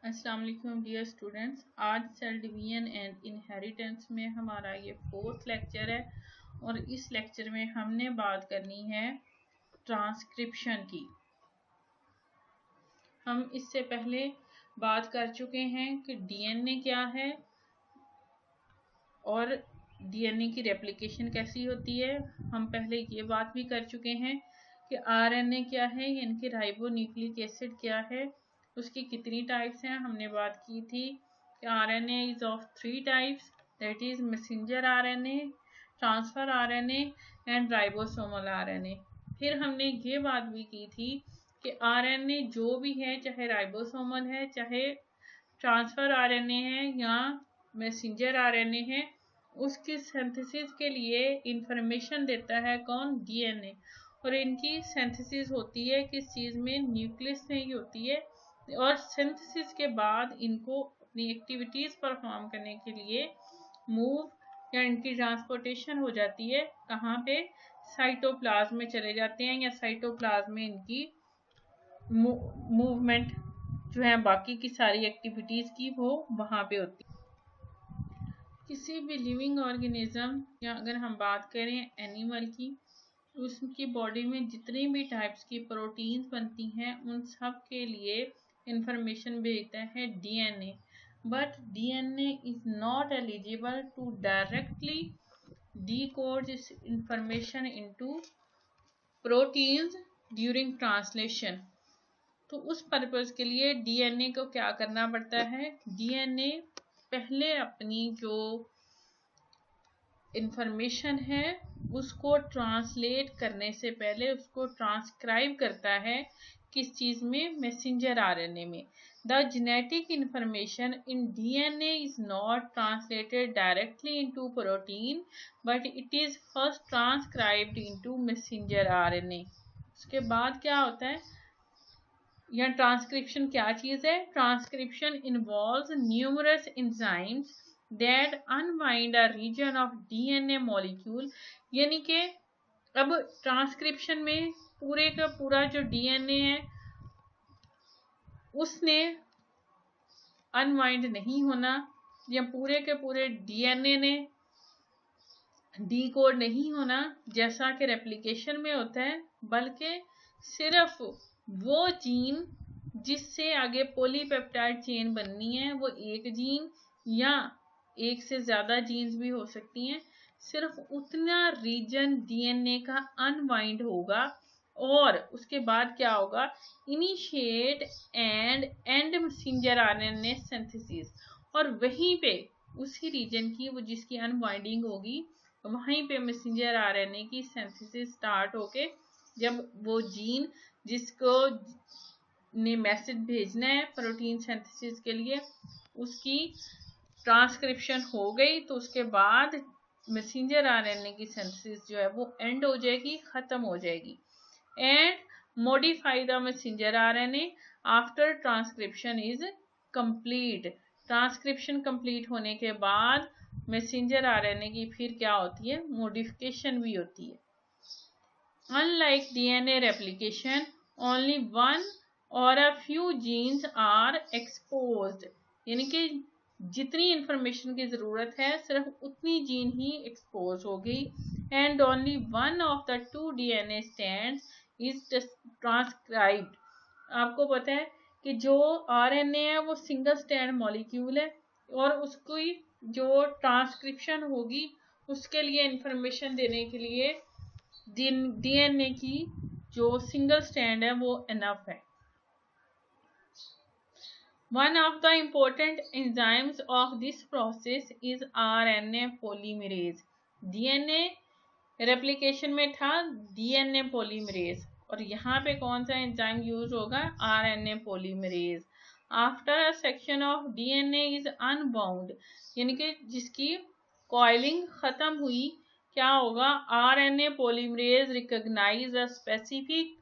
अस्सलाम वालेकुम dear students. आज सेल डिवीजन एंड इनहेरिटेंस में हमारा ये 4th लेक्चर है और इस लेक्चर में हमने बात करनी है ट्रांसक्रिप्शन की। हम इससे पहले बात कर चुके हैं कि डीएनए क्या है और डीएनए की रेप्लिकेशन कैसी होती है। हम पहले ये बात भी कर चुके हैं कि आरएनए क्या है, यानी कि राइबोन्यूक्लिक एसिड क्या है, उसकी कितनी टाइप्स हैं। हमने बात की थी कि RNA is of 3 types, that is messenger RNA, transfer RNA and ribosomal RNA. फिर हमने ये बात भी की थी कि आरएनए जो भी है, चाहे राइबोसोमल है, चाहे ट्रांसफर आरएनए है या मैसेंजर आरएनए है, उसकी सिंथेसिस के लिए इंफॉर्मेशन देता है कौन? डीएनए। और इनकी सिंथेसिस होती है किस चीज़ में? न्यूक्लियस में ही होती है। और सिंथेसिस के बाद इनको अपनी एक्टिविटीज़ परफॉर्म करने के लिए मूव या इनकी ट्रांसपोर्टेशन हो जाती है। कहाँ पे? साइटोप्लाज्म में चले जाते हैं या साइटोप्लाज्म में इनकी मूवमेंट जो है बाकी की सारी एक्टिविटीज़ की वो वहाँ पे होती है। किसी भी लिविंग ऑर्गेनिज्म या अगर हम बात करें एनिमल की, उसकी बॉडी में जितनी भी टाइप्स की प्रोटीन्स बनती हैं उन सब के लिए इंफॉर्मेशन भेजता है DNA. But DNA is not eligible to directly decode this information into proteins during translation। तो उस पर्पस के लिए डीएनए को क्या करना पड़ता है? डीएनए पहले अपनी जो इंफॉर्मेशन है उसको ट्रांसलेट करने से पहले उसको ट्रांसक्राइब करता है किस चीज़ में? मैसेंजर आरएनए में। The genetic information in DNA is not translated directly into protein but it is first transcribed into messenger RNA. उसके बाद क्या होता है? या ट्रांसक्रिप्शन क्या चीज़ है? Transcription involves numerous enzymes that unwind a region of DNA molecule। यानी कि अब ट्रांसक्रिप्शन में पूरे का पूरा जो डीएनए है उसने अनवाइंड नहीं होना या पूरे के पूरे डीएनए ने डीकोड नहीं होना जैसा कि रेप्लिकेशन में होता है, बल्कि सिर्फ वो जीन जिससे आगे पॉलीपेप्टाइड चेन बननी है, वो एक जीन या एक से ज़्यादा जीन्स भी हो सकती हैं, सिर्फ उतना रीजन डीएनए का अनवाइंड होगा। और उसके बाद क्या होगा? Initiate and and messenger RNA synthesis. और वहीं पे उसी रीजन की वो जिसकी अनवाइंडिंग होगी वहीं पे मैसेंजर आरएनए की सिंथेसिस स्टार्ट होके जब वो जीन जिसको ने मैसेज भेजना है प्रोटीन सिंथेसिस के लिए उसकी ट्रांसक्रिप्शन हो गई, तो उसके बाद मैसेंजर आरएनए की सिंथेसिस जो है वो एंड हो जाएगी, खत्म हो जाएगी। And modify the messenger RNA after transcription is complete. Transcription complete होने के बाद मैसेंजर आरएनए की फिर क्या होती है? मॉडिफिकेशन भी होती है। Unlike DNA replication only one or a few genes are exposed. यानी कि जितनी इंफॉर्मेशन की ज़रूरत है सिर्फ उतनी जीन ही एक्सपोज हो गई। And only one of the 2 DNA strands is transcribed. आपको पता है कि जो आरएनए है वो सिंगल स्ट्रैंड मॉलिक्यूल है और उसकी जो ट्रांसक्रिप्शन होगी उसके लिए इंफॉर्मेशन देने के लिए डीएनए की जो सिंगल स्ट्रैंड है वो इनफ है। One of the important enzymes of this process is RNA polymerase। DNA replication में था DNA polymerase और यहाँ पे कौन सा एंजाइम यूज होगा? RNA polymerase। After a section of DNA is unbound, यानी कि जिसकी कॉइलिंग खत्म हुई, क्या होगा? RNA polymerase recognise a specific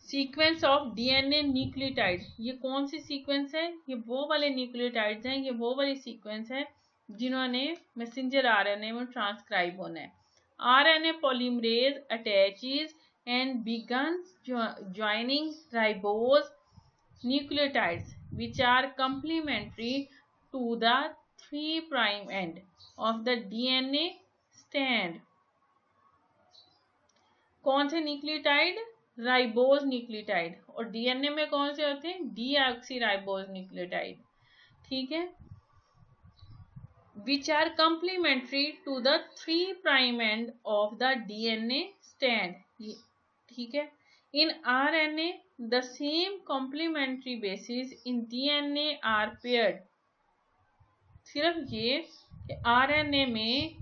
sequence of DNA nucleotide. ये कौन सी सीक्वेंस है? ये वो वाले न्यूक्लियोटाइड्स हैं, ये वो वाली सीक्वेंस है जिन्होंने मैसेंजर आरएनए में ट्रांसक्राइब होना है। RNA polymerase attaches and begins joining ribose nucleotides. which are complementary to the 3' end of the DNA strand. कौन से न्यूक्लियोटाइड? Ribose nucleotide. और डीएनए में कौन से होते हैं? Deoxyribose nucleotide. ठीक है, which are complementary to the 3' end of the DNA strand. ठीक है, in RNA the same complementary bases in DNA are paired. सिर्फ ये कि RNA में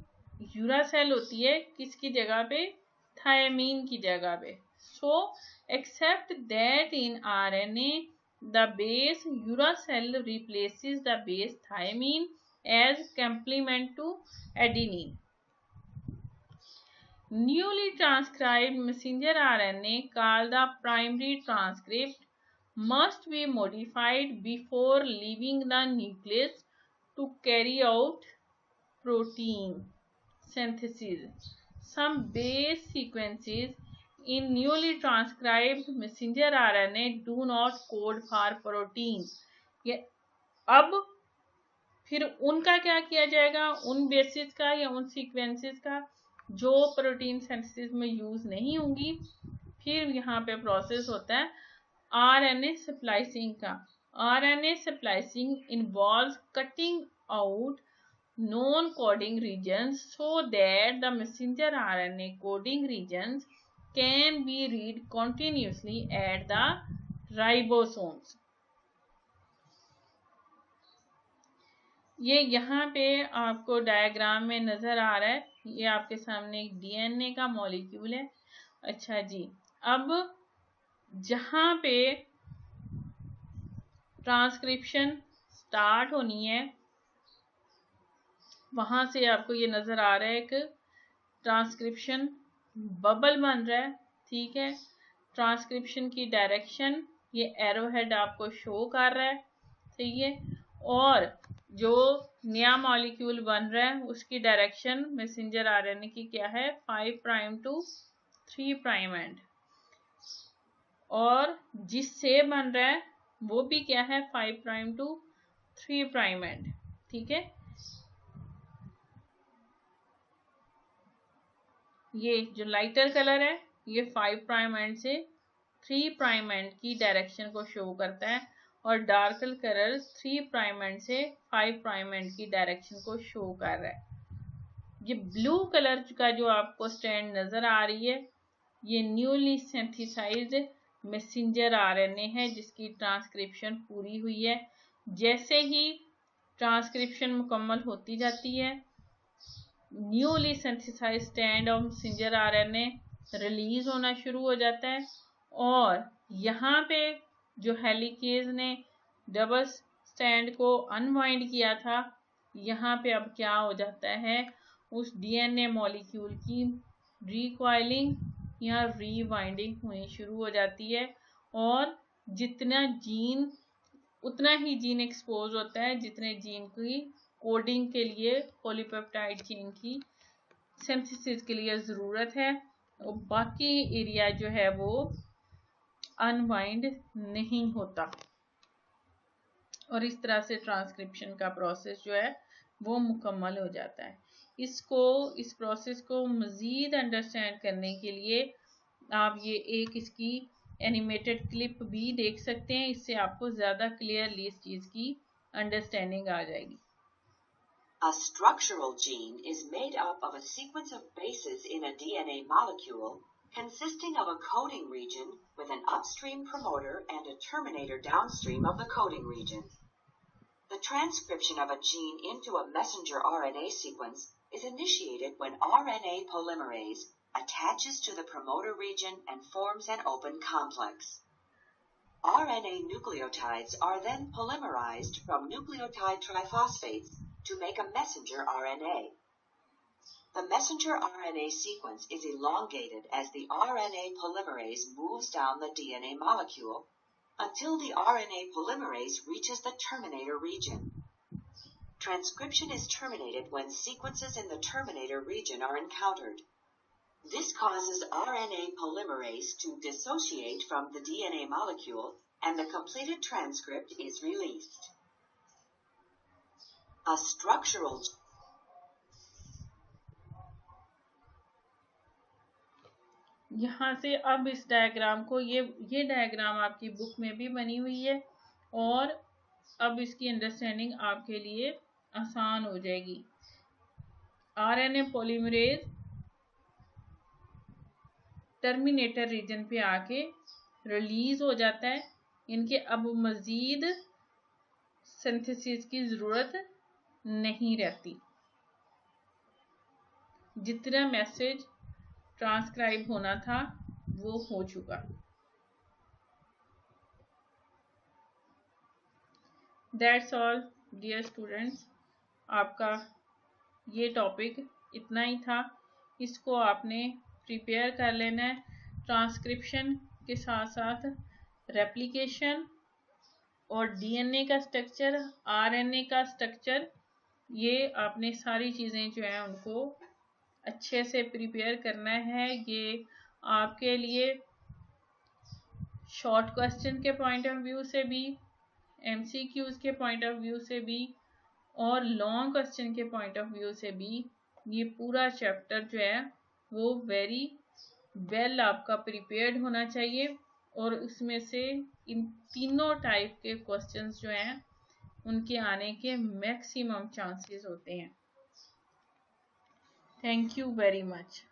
यूरासेल होती है किसकी जगह पे? थायमीन की जगह पे. So except that in RNA the base uracil replaces the base thymine as complement to adenine. Newly transcribed messenger RNA called the primary transcript must be modified before leaving the nucleus to carry out protein synthesis. Some base sequences in newly transcribed messenger RNA do not code for protein. अब फिर उनका क्या किया जाएगा? उन basis का या उन सीक्वेंसेस का जो प्रोटीन सिंथेसिस में यूज नहीं होंगी, फिर यहाँ पे प्रोसेस होता है आरएनए स्प्लाइसिंग का. RNA splicing involves cutting out non-coding regions so that the messenger RNA coding regions can be read continuously at the ribosomes. ये यहाँ पे आपको डायग्राम में नजर आ रहा है. ये आपके सामने एक डीएनए का मॉलिक्यूल है. अच्छा जी, अब जहाँ पे ट्रांसक्रिप्शन स्टार्ट होनी है वहां से आपको ये नजर आ रहा है एक ट्रांसक्रिप्शन बबल बन रहा है. ठीक है, ट्रांसक्रिप्शन की डायरेक्शन ये एरो हेड आपको शो कर रहा है. ठीक है, और जो नया मॉलिक्यूल बन रहा है उसकी डायरेक्शन मैसेंजर आरएनए की क्या है? 5' to 3' एंड. और जिससे बन रहा है वो भी क्या है? 5' to 3' एंड. ठीक है, ये जो लाइटर कलर है ये 5' एंड से 3' एंड की डायरेक्शन को शो करता है और डार्कर कलर 3' एंड से 5' एंड की डायरेक्शन को शो कर रहा है. ये ब्लू कलर का जो आपको स्ट्रैंड नजर आ रही है ये न्यूली सिंथेसाइज्ड मैसेंजर आरएनए है जिसकी ट्रांसक्रिप्शन पूरी हुई है. जैसे ही ट्रांसक्रिप्शन मुकम्मल होती जाती है newly synthesised strand of messenger RNA release होना शुरू हो जाता है और यहाँ पे जो हेलिकेज ने डबल स्ट्रैंड को अनवाइंड किया था यहाँ पे अब क्या हो जाता है? उस डीएनए मॉलिक्यूल की रिकॉइलिंग या रीवाइंडिंग होनी शुरू हो जाती है और जितना जीन उतना ही जीन एक्सपोज होता है जितने जीन की कोडिंग के लिए पॉलीपेप्टाइड चेन की सिंथेसिस के लिए ज़रूरत है और बाकी एरिया जो है वो अनवाइंड नहीं होता. और इस तरह से ट्रांसक्रिप्शन का प्रोसेस जो है वो मुकम्मल हो जाता है. इस प्रोसेस को मज़ीद अंडरस्टैंड करने के लिए आप ये एक इसकी एनिमेटेड क्लिप भी देख सकते हैं. इससे आपको ज़्यादा क्लियरली इस चीज़ की अंडरस्टैंडिंग आ जाएगी. A structural gene is made up of a sequence of bases in a DNA molecule consisting of a coding region with an upstream promoter and a terminator downstream of the coding region. The transcription of a gene into a messenger RNA sequence is initiated when RNA polymerase attaches to the promoter region and forms an open complex. RNA nucleotides are then polymerized from nucleotide triphosphates to make a messenger RNA. The messenger RNA sequence is elongated as the RNA polymerase moves down the DNA molecule until the RNA polymerase reaches the terminator region. Transcription is terminated when sequences in the terminator region are encountered. This causes RNA polymerase to dissociate from the DNA molecule and the completed transcript is released. A structural यहाँ से अब इस diagram को ये diagram आपकी book में भी बनी हुई है और अब इसकी अंडरस्टैंडिंग आपके लिए आसान हो जाएगी। आरएनए पॉलीमरेज टर्मिनेटर रीजन पे आके रिलीज हो जाता है। इनके अब मजीद सिंथेसिस की जरूरत नहीं रहती। जितना मैसेज ट्रांसक्राइब होना था वो हो चुका। दैट्स ऑल डियर स्टूडेंट्स, आपका ये टॉपिक इतना ही था। इसको आपने प्रिपेयर कर लेना है। ट्रांसक्रिप्शन के साथ साथ रेप्लिकेशन और डीएनए का स्ट्रक्चर, आरएनए का स्ट्रक्चर, ये आपने सारी चीज़ें जो है उनको अच्छे से प्रिपेयर करना है। ये आपके लिए शॉर्ट क्वेश्चन के पॉइंट ऑफ व्यू से भी, एमसीक्यूज के पॉइंट ऑफ व्यू से भी और लॉन्ग क्वेश्चन के पॉइंट ऑफ व्यू से भी ये पूरा चैप्टर जो है वो वेरी वेल आपका प्रिपेयर्ड होना चाहिए और उसमें से इन तीनों टाइप के क्वेश्चंस जो हैं उनके आने के मैक्सिमम चांसेस होते हैं। Thank you very much.